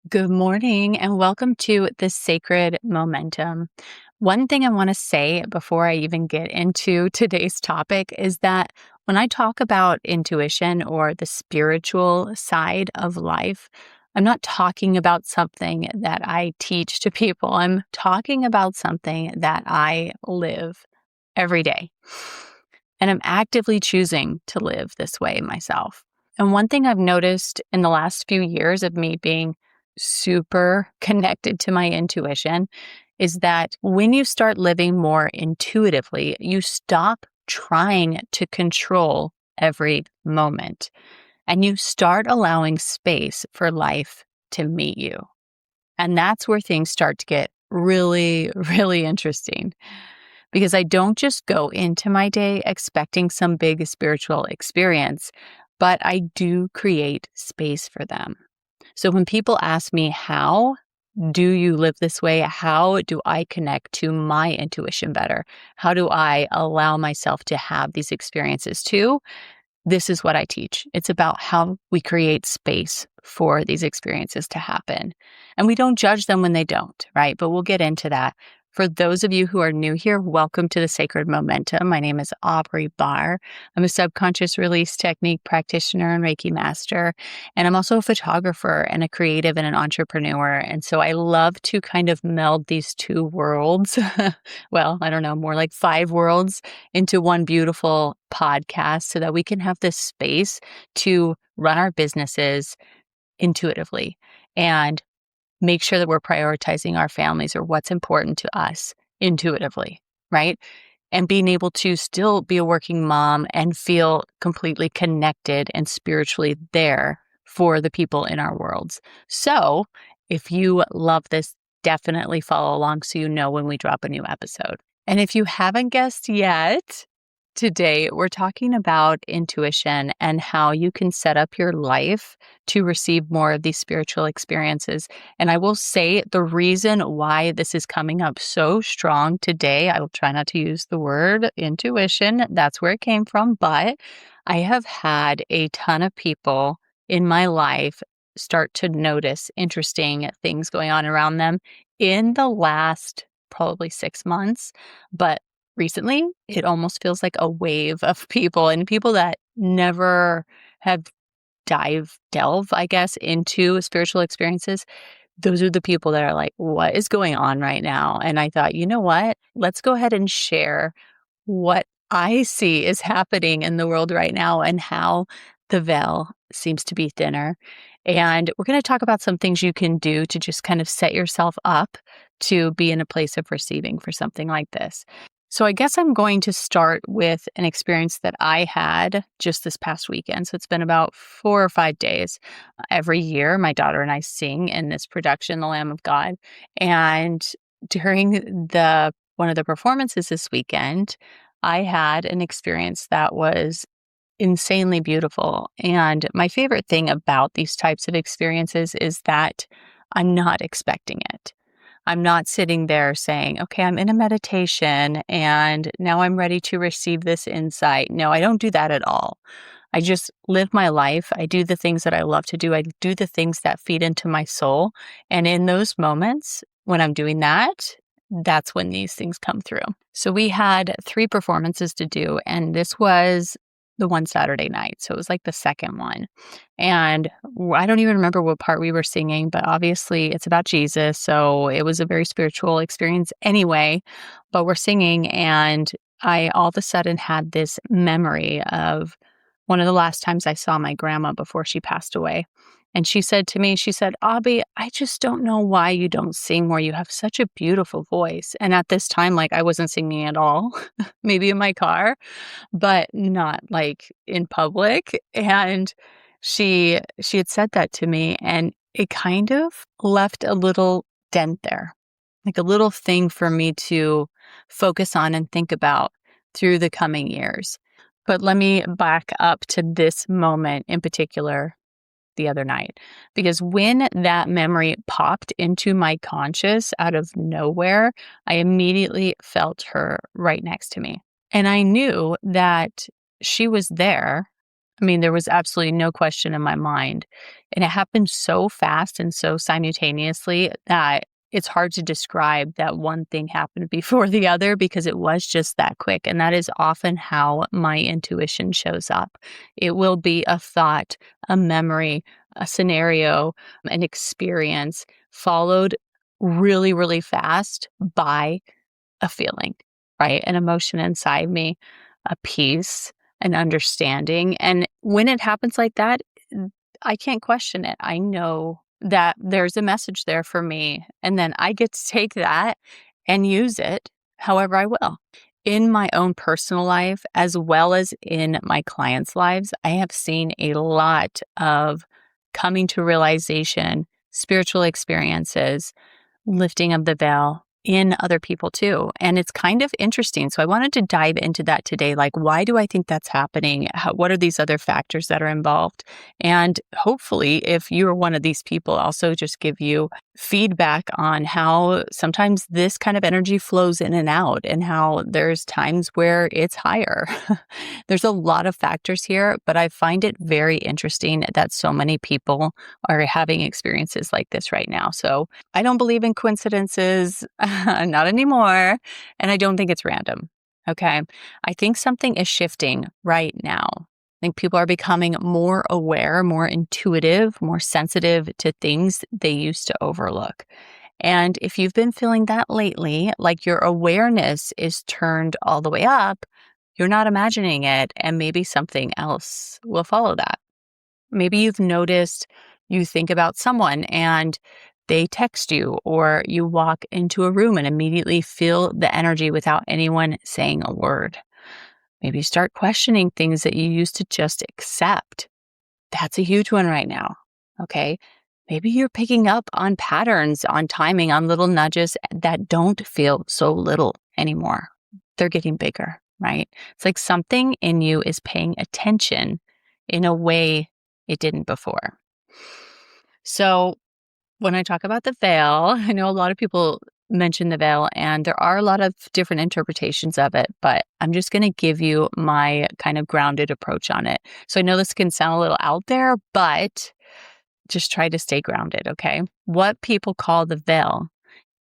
Good morning and welcome to the Sacred Momentum. One thing I want to say before I even get into today's topic is that when I talk about intuition or the spiritual side of life, I'm not talking about something that I teach to people. I'm talking about something that I live every day. And I'm actively choosing to live this way myself. And one thing I've noticed in the last few years of me being super connected to my intuition is that when you start living more intuitively, you stop trying to control every moment and you start allowing space for life to meet you. And that's where things start to get really, really interesting because I don't just go into my day expecting some big spiritual experience, but I do create space for them. So when people ask me, how do you live this way? How do I connect to my intuition better? How do I allow myself to have these experiences too? This is what I teach. It's about how we create space for these experiences to happen. And we don't judge them when they don't, right? But we'll get into that. For those of you who are new here, welcome to the Sacred Momentum. My name is Aubrey Barr. I'm a subconscious release technique practitioner and Reiki master. And I'm also a photographer and a creative and an entrepreneur. And so I love to kind of meld these two worlds. Well, I don't know, more like five worlds into one beautiful podcast so that we can have this space to run our businesses intuitively and make sure that we're prioritizing our families or what's important to us intuitively, right? And being able to still be a working mom and feel completely connected and spiritually there for the people in our worlds. So if you love this, definitely follow along so you know when we drop a new episode. And if you haven't guessed yet, today we're talking about intuition and how you can set up your life to receive more of these spiritual experiences. And I will say the reason why this is coming up so strong today, I will try not to use the word intuition. That's where it came from. But I have had a ton of people in my life start to notice interesting things going on around them in the last probably 6 months. But recently, it almost feels like a wave of people and people that never have delve, I guess, into spiritual experiences. Those are the people that are like, what is going on right now? And I thought, you know what? Let's go ahead and share what I see is happening in the world right now and how the veil seems to be thinner. And we're going to talk about some things you can do to just kind of set yourself up to be in a place of receiving for something like this. So I guess I'm going to start with an experience that I had just this past weekend. So it's been about 4 or 5 days. Every year, my daughter and I sing in this production, The Lamb of God. And during the one of the performances this weekend, I had an experience that was insanely beautiful. And my favorite thing about these types of experiences is that I'm not expecting it. I'm not sitting there saying, okay, I'm in a meditation and now I'm ready to receive this insight. No, I don't do that at all. I just live my life. I do the things that I love to do. I do the things that feed into my soul. And in those moments, when I'm doing that, that's when these things come through. So we had 3 performances to do, and this was the one Saturday night. So it was like the second one. And I don't even remember what part we were singing, but obviously it's about Jesus. So it was a very spiritual experience anyway. But we're singing, and I all of a sudden had this memory of one of the last times I saw my grandma before she passed away. And she said to me, she said, Abby, I just don't know why you don't sing more. You have such a beautiful voice. And at this time, like I wasn't singing at all, maybe in my car, but not like in public. And she had said that to me, and it kind of left a little dent there, like a little thing for me to focus on and think about through the coming years. But let me back up to this moment in particular the other night, because when that memory popped into my conscious out of nowhere, I immediately felt her right next to me. And I knew that she was there I mean, there was absolutely no question in my mind. And it happened so fast and so simultaneously that it's hard to describe that one thing happened before the other because it was just that quick. And that is often how my intuition shows up. It will be a thought, a memory, a scenario, an experience followed really, really fast by a feeling, right? An emotion inside me, a peace, an understanding. And when it happens like that, I can't question it. I know that there's a message there for me. And then I get to take that and use it however I will. In my own personal life, as well as in my clients' lives, I have seen a lot of coming to realization, spiritual experiences, lifting of the veil in other people too. And it's kind of interesting. So I wanted to dive into that today. Like, why do I think that's happening? What are these other factors that are involved? And hopefully, if you're one of these people, also just give you feedback on how sometimes this kind of energy flows in and out and how there's times where it's higher. There's a lot of factors here, but I find it very interesting that so many people are having experiences like this right now. So I don't believe in coincidences, not anymore. And I don't think it's random. Okay. I think something is shifting right now. I think people are becoming more aware, more intuitive, more sensitive to things they used to overlook. And if you've been feeling that lately, like your awareness is turned all the way up, you're not imagining it, and maybe something else will follow that. Maybe you've noticed you think about someone and they text you, or you walk into a room and immediately feel the energy without anyone saying a word. Maybe you start questioning things that you used to just accept. That's a huge one right now. Okay. Maybe you're picking up on patterns, on timing, on little nudges that don't feel so little anymore. They're getting bigger, right? It's like something in you is paying attention in a way it didn't before. So when I talk about the veil, I know a lot of people mention the veil, and there are a lot of different interpretations of it, but I'm just going to give you my kind of grounded approach on it. So I know this can sound a little out there, but just try to stay grounded, okay? What people call the veil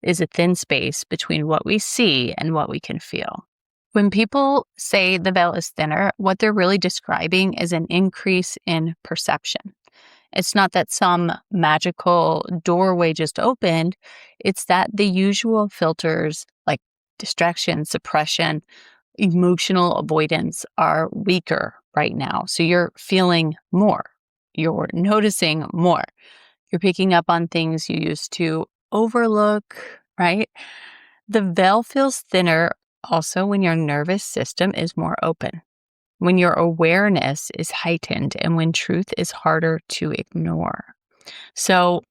is a thin space between what we see and what we can feel. When people say the veil is thinner, what they're really describing is an increase in perception. It's not that some magical doorway just opened. It's that the usual filters like distraction, suppression, emotional avoidance are weaker right now. So you're feeling more. You're noticing more. You're picking up on things you used to overlook, right? The veil feels thinner also when your nervous system is more open, when your awareness is heightened, and when truth is harder to ignore. So,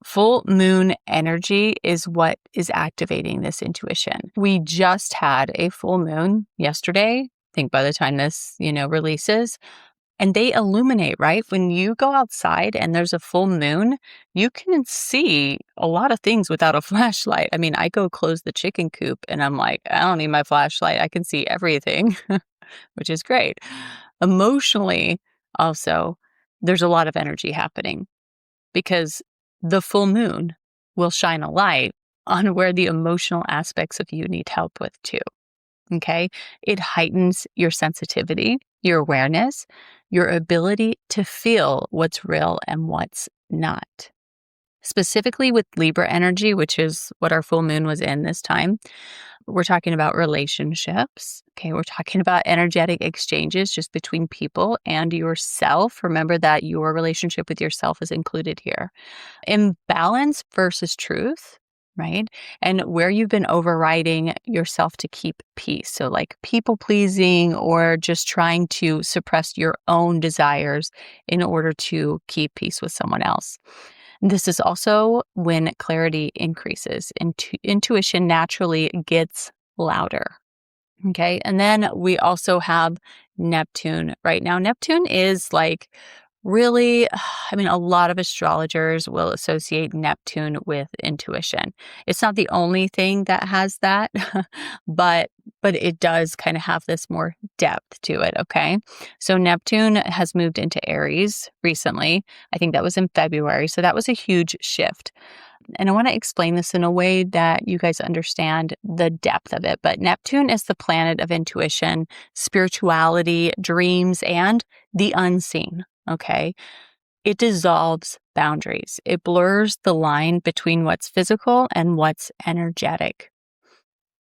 full moon energy is what is activating this intuition. We just had a full moon yesterday. I think by the time this, releases, and they illuminate, right? When you go outside and there's a full moon, you can see a lot of things without a flashlight. I mean, I go close the chicken coop and I'm like, I don't need my flashlight. I can see everything, which is great. Emotionally, also, there's a lot of energy happening because the full moon will shine a light on where the emotional aspects of you need help with too. Okay. It heightens your sensitivity, your awareness, your ability to feel what's real and what's not. Specifically with Libra energy, which is what our full moon was in this time, we're talking about relationships. Okay. We're talking about energetic exchanges just between people and yourself. Remember that your relationship with yourself is included here. Imbalance versus truth, right? And where you've been overriding yourself to keep peace. So, like people pleasing or just trying to suppress your own desires in order to keep peace with someone else. This is also when clarity increases. Intuition naturally gets louder. Okay. And then we also have Neptune right now. Neptune is like really, I mean, a lot of astrologers will associate Neptune with intuition. It's not the only thing that has that, but it does kind of have this more depth to it, okay? So Neptune has moved into Aries recently. I think that was in February, so that was a huge shift. And I want to explain this in a way that you guys understand the depth of it. But Neptune is the planet of intuition, spirituality, dreams, and the unseen. Okay. It dissolves boundaries. It blurs the line between what's physical and what's energetic.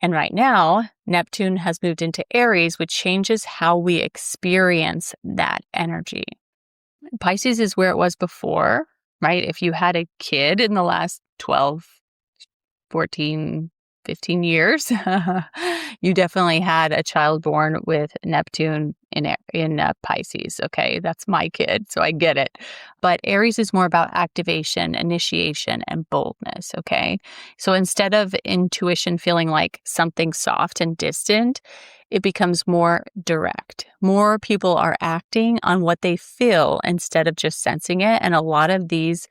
And right now, Neptune has moved into Aries, which changes how we experience that energy. Pisces is where it was before, right? If you had a kid in the last 12, 14, 15 years, you definitely had a child born with Neptune in Pisces. Okay, that's my kid, so I get it. But Aries is more about activation, initiation, and boldness. Okay, so instead of intuition feeling like something soft and distant, it becomes more direct. More people are acting on what they feel instead of just sensing it, and a lot of these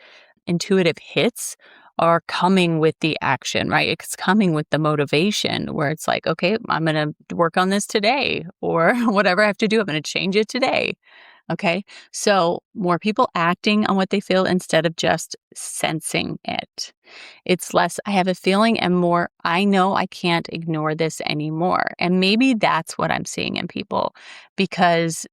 intuitive hits are coming with the action, right? It's coming with the motivation where it's like, okay, I'm going to work on this today, or whatever I have to do, I'm going to change it today. Okay. So more people acting on what they feel instead of just sensing it. It's less, I have a feeling, and more, I know I can't ignore this anymore. And maybe that's what I'm seeing in people, because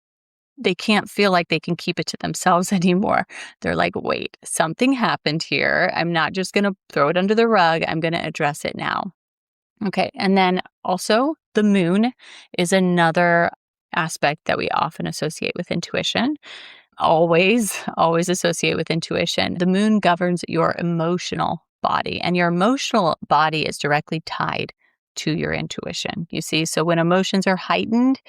they can't feel like they can keep it to themselves anymore. They're like, wait, something happened here. I'm not just going to throw it under the rug. I'm going to address it now. Okay. And then also, the moon is another aspect that we often associate with intuition. Always associate with intuition. The moon governs your emotional body, and your emotional body is directly tied to your intuition. You see, so when emotions are heightened,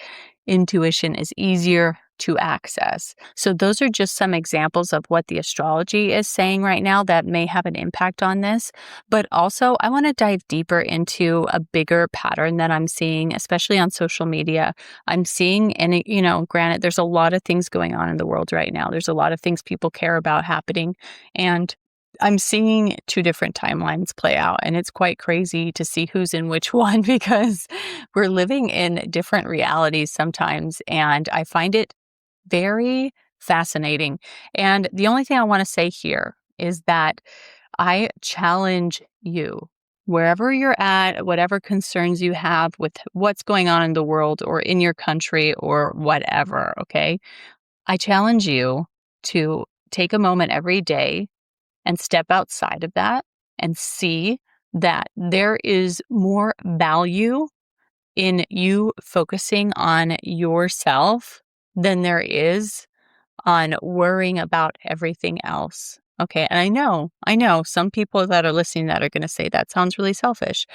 intuition is easier to access. So those are just some examples of what the astrology is saying right now that may have an impact on this. But also, I want to dive deeper into a bigger pattern that I'm seeing, especially on social media. I'm seeing, and granted, there's a lot of things going on in the world right now. There's a lot of things people care about happening. And I'm seeing two different timelines play out, and it's quite crazy to see who's in which one, because we're living in different realities sometimes, and I find it very fascinating. And the only thing I want to say here is that I challenge you, wherever you're at, whatever concerns you have with what's going on in the world or in your country or whatever, okay? I challenge you to take a moment every day and step outside of that and see that there is more value in you focusing on yourself than there is on worrying about everything else. Okay. And I know some people that are listening that are going to say that sounds really selfish.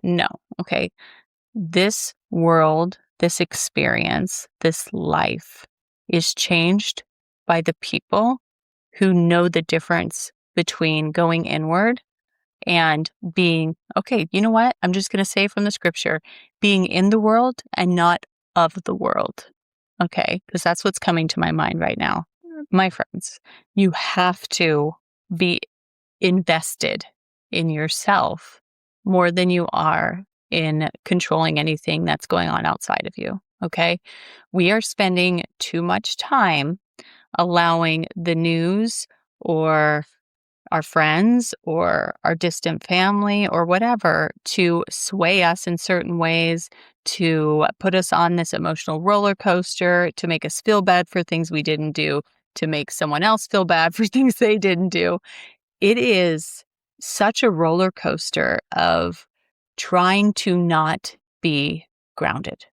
No. Okay. This world, this experience, this life is changed by the people who know the difference between going inward and being, okay, you know what? I'm just going to say from the scripture, being in the world and not of the world. Okay. Because that's what's coming to my mind right now. My friends, you have to be invested in yourself more than you are in controlling anything that's going on outside of you. Okay. We are spending too much time allowing the news or our friends or our distant family or whatever to sway us in certain ways, to put us on this emotional roller coaster, to make us feel bad for things we didn't do, to make someone else feel bad for things they didn't do. It is such a roller coaster of trying to not be grounded.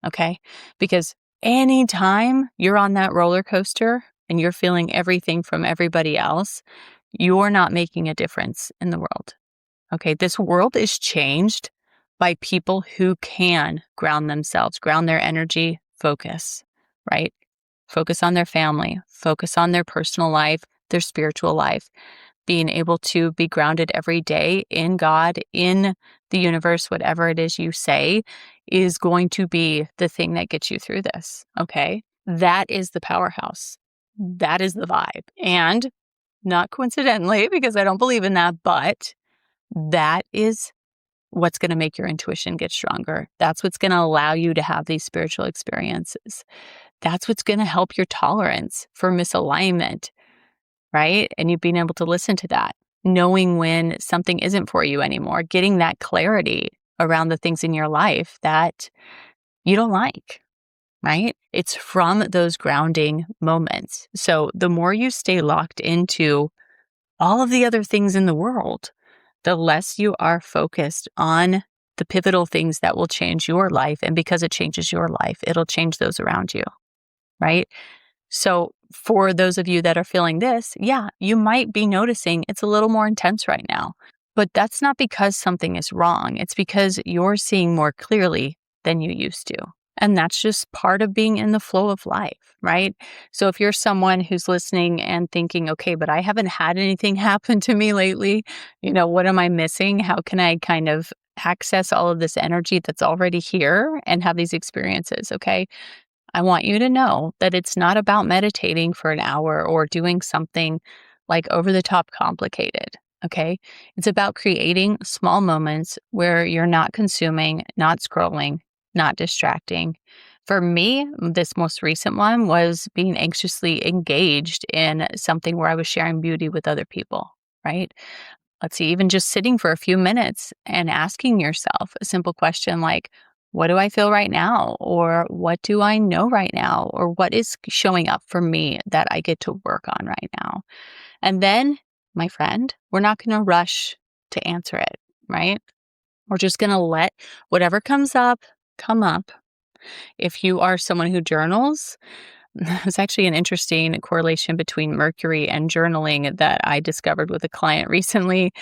Okay. Because anytime you're on that roller coaster and you're feeling everything from everybody else, you're not making a difference in the world. Okay. This world is changed by people who can ground themselves, ground their energy, focus, right? Focus on their family, focus on their personal life, their spiritual life, being able to be grounded every day in God, in the universe, whatever it is you say, is going to be the thing that gets you through this. Okay. That is the powerhouse. That is the vibe. And not coincidentally, because I don't believe in that, but that is what's going to make your intuition get stronger. That's what's going to allow you to have these spiritual experiences. That's what's going to help your tolerance for misalignment, right? And you being able to listen to that, knowing when something isn't for you anymore, getting that clarity around the things in your life that you don't like, right? It's from those grounding moments. So the more you stay locked into all of the other things in the world, the less you are focused on the pivotal things that will change your life. And because it changes your life, it'll change those around you, right? So for those of you that are feeling this, yeah, you might be noticing it's a little more intense right now, but that's not because something is wrong. It's because you're seeing more clearly than you used to. And that's just part of being in the flow of life, right? So if you're someone who's listening and thinking, okay, but I haven't had anything happen to me lately, what am I missing? How can I kind of access all of this energy that's already here and have these experiences? Okay. I want you to know that it's not about meditating for an hour or doing something like over the top complicated. Okay. It's about creating small moments where you're not consuming, not scrolling, not distracting. For me, this most recent one was being anxiously engaged in something where I was sharing beauty with other people, right? Let's see, even just sitting for a few minutes and asking yourself a simple question like, what do I feel right now? Or what do I know right now? Or what is showing up for me that I get to work on right now? And then, my friend, we're not going to rush to answer it, right? We're just going to let whatever comes up come up. If you are someone who journals, it's actually an interesting correlation between Mercury and journaling that I discovered with a client recently.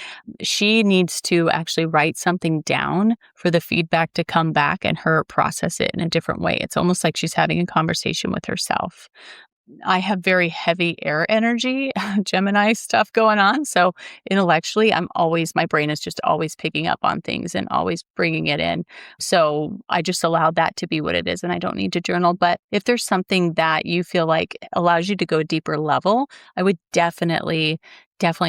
She needs to actually write something down for the feedback to come back and her process it in a different way. It's almost like she's having a conversation with herself. I have very heavy air energy, Gemini stuff going on. So intellectually, my brain is just always picking up on things and always bringing it in. So I just allow that to be what it is and I don't need to journal. But if there's something that you feel like allows you to go a deeper level, I would definitely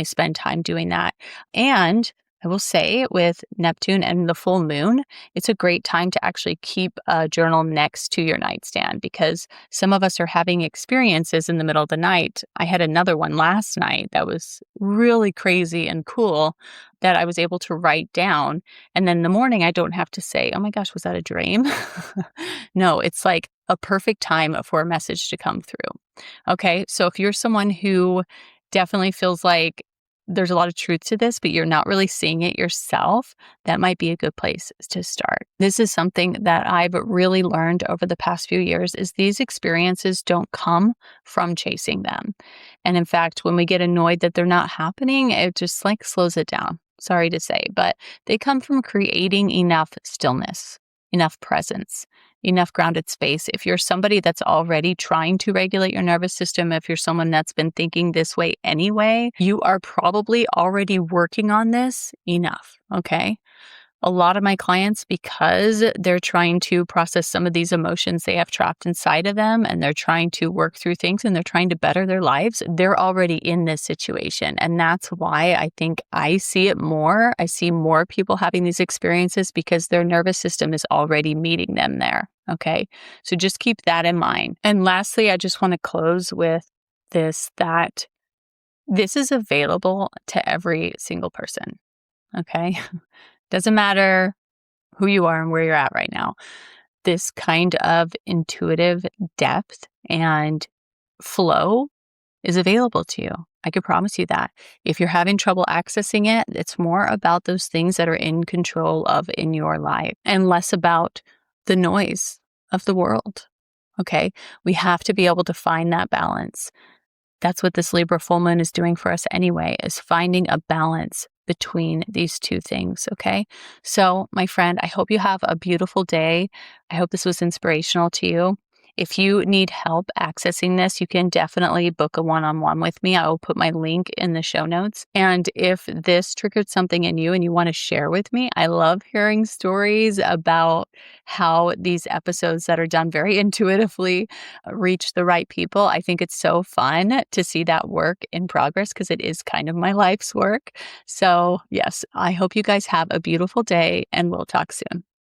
spend time doing that. And I will say with Neptune and the full moon, it's a great time to actually keep a journal next to your nightstand because some of us are having experiences in the middle of the night. I had another one last night that was really crazy and cool that I was able to write down. And then in the morning, I don't have to say, oh my gosh, was that a dream? No, it's like a perfect time for a message to come through. Okay. So if you're someone who definitely feels like there's a lot of truth to this, but you're not really seeing it yourself, that might be a good place to start. This is something that I've really learned over the past few years is these experiences don't come from chasing them. And in fact, when we get annoyed that they're not happening, it just like slows it down. Sorry to say, but they come from creating enough stillness, enough presence, enough grounded space. If you're somebody that's already trying to regulate your nervous system, if you're someone that's been thinking this way anyway, you are probably already working on this enough. Okay. A lot of my clients, because they're trying to process some of these emotions they have trapped inside of them and they're trying to work through things and they're trying to better their lives, they're already in this situation. And that's why I think I see it more. I see more people having these experiences because their nervous system is already meeting them there. Okay. So just keep that in mind. And lastly, I just want to close with that this is available to every single person. Okay. Doesn't matter who you are and where you're at right now. This kind of intuitive depth and flow is available to you. I could promise you that. If you're having trouble accessing it, it's more about those things that are in control of in your life and less about the noise of the world. Okay. We have to be able to find that balance. That's what this Libra full moon is doing for us anyway, is finding a balance between these two things, okay? So, my friend, I hope you have a beautiful day. I hope this was inspirational to you. If you need help accessing this, you can definitely book a one-on-one with me. I will put my link in the show notes. And if this triggered something in you and you want to share with me, I love hearing stories about how these episodes that are done very intuitively reach the right people. I think it's so fun to see that work in progress because it is kind of my life's work. So, yes, I hope you guys have a beautiful day and we'll talk soon.